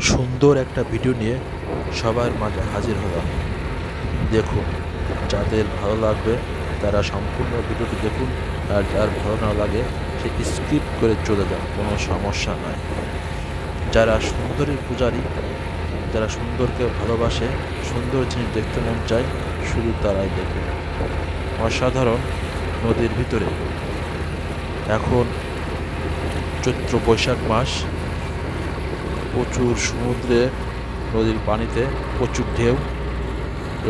সুন্দর একটা ভিডিও নিয়ে সবার মাঝে হাজির হলাম। দেখুন, যাদের ভালো লাগবে তারা সম্পূর্ণ ভিডিওটি দেখুন, আর যার ভালো না লাগে সে স্কিপ করে চলে যান, কোনো সমস্যা নয়। যারা সুন্দরীর পূজারী, যারা সুন্দরকে ভালোবাসে, সুন্দর জিনিস দেখতে মন চায়, শুধু তারাই দেখবে। অসাধারণ নদীর ভিতরে এখন চৈত্র বৈশাখ মাস, প্রচুর সমুদ্রে, নদীর পানিতে প্রচুর ঢেউ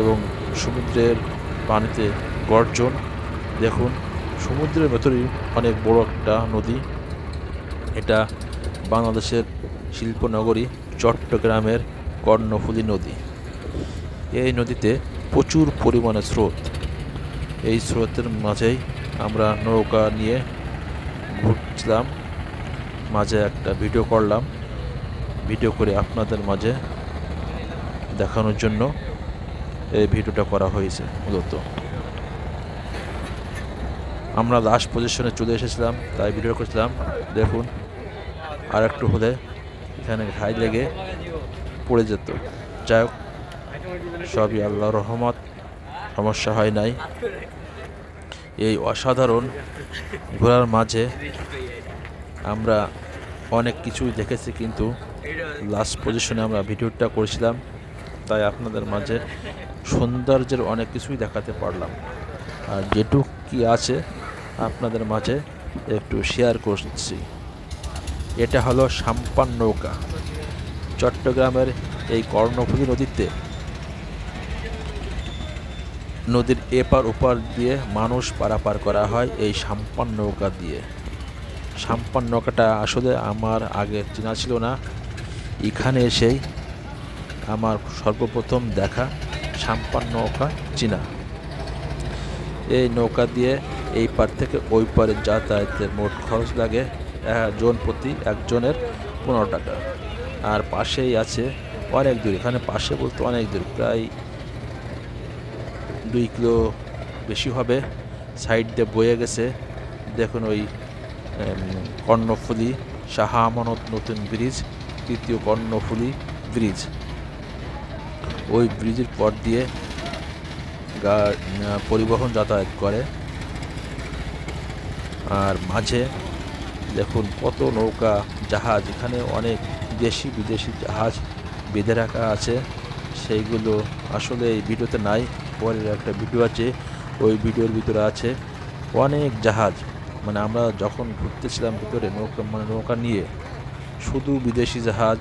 এবং সমুদ্রের পানিতে গর্জন। দেখুন, সমুদ্রের ভেতরেই অনেক বড় একটা নদী। এটা বাংলাদেশের শিল্পনগরী চট্টগ্রামের কর্ণফুলী নদী। এই নদীতে প্রচুর পরিমাণে স্রোত। এই স্রোতের মাঝেই আমরা নৌকা নিয়ে ঘুরছিলাম, মাঝে একটা ভিডিও করলাম। ভিডিও করে আপনাদের মাঝে দেখানোর জন্য এই ভিডিওটা করা হয়েছে। মূলত আমরা লাস্ট পজিশনে চলে এসেছিলাম, তাই ভিডিও করছিলাম। দেখুন, আর একটু হলে এখানে ঘাই লেগে পড়ে যেত। যাই হোক, সবই আল্লাহর রহমত, সমস্যা হয় নাই। এই অসাধারণ ঘোরার মাঝে আমরা অনেক কিছুই দেখেছি, কিন্তু লাস্ট পজিশনে আমরা ভিডিওটা করেছিলাম, তাই আপনাদের মাঝে সৌন্দর্যের অনেক কিছুই দেখাতে পারলাম। আর যেটুক কি আছে আপনাদের মাঝে একটু শেয়ার করছি। এটা হলো সাম্পান নৌকা। চট্টগ্রামের এই কর্ণফুলী নদীতে নদীর এপার ওপার দিয়ে মানুষ পারাপার করা হয় এই সাম্পান নৌকা দিয়ে। সাম্পান নৌকাটা আসলে আমার আগে চেনা ছিল না, এখানে এসেই আমার সর্বপ্রথম দেখা সাম্পান নৌকা চিনা। এই নৌকা দিয়ে এই পার থেকে ওই পারে যাতায়াতের মোট খরচ লাগে জন প্রতি একজনের 15 টাকা। আর পাশেই আছে অনেক দূর, এখানে পাশে বলতে অনেক দূর, প্রায় 2 কিলো বেশি হবে, সাইড দিয়ে বয়ে গেছে। দেখুন, ওই কর্ণফুলী শাহ আমানত নতুন ব্রিজ, তৃতীয় কর্ণফুলী ব্রিজ। ওই ব্রিজের পর দিয়ে পরিবহন যাতায়াত করে। আর মাঝে দেখুন কত নৌকা, জাহাজ, এখানে অনেক দেশি বিদেশি জাহাজ বেঁধে রাখা আছে। সেইগুলো আসলে এই ভিডিওতে নাই, পরের একটা ভিডিও আছে, ওই ভিডিওর ভিতরে আছে অনেক জাহাজ। মানে আমরা যখন ঘুরতেছিলাম ভিতরে নৌকা নিয়ে, শুধু বিদেশি জাহাজ,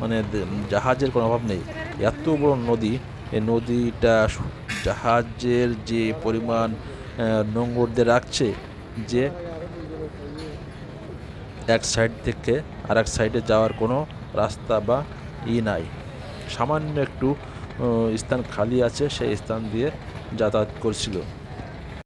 মানে জাহাজের কোনো অভাব নেই। এত বড় নদী, এই নদীটা জাহাজের যে পরিমাণ নোঙর দিয়ে রাখছে, যে এক সাইড থেকে আর এক সাইডে যাওয়ার কোনো রাস্তা বা নাই। সামান্য একটু স্থান খালি আছে, সেই স্থান দিয়ে যাতায়াত করছিল।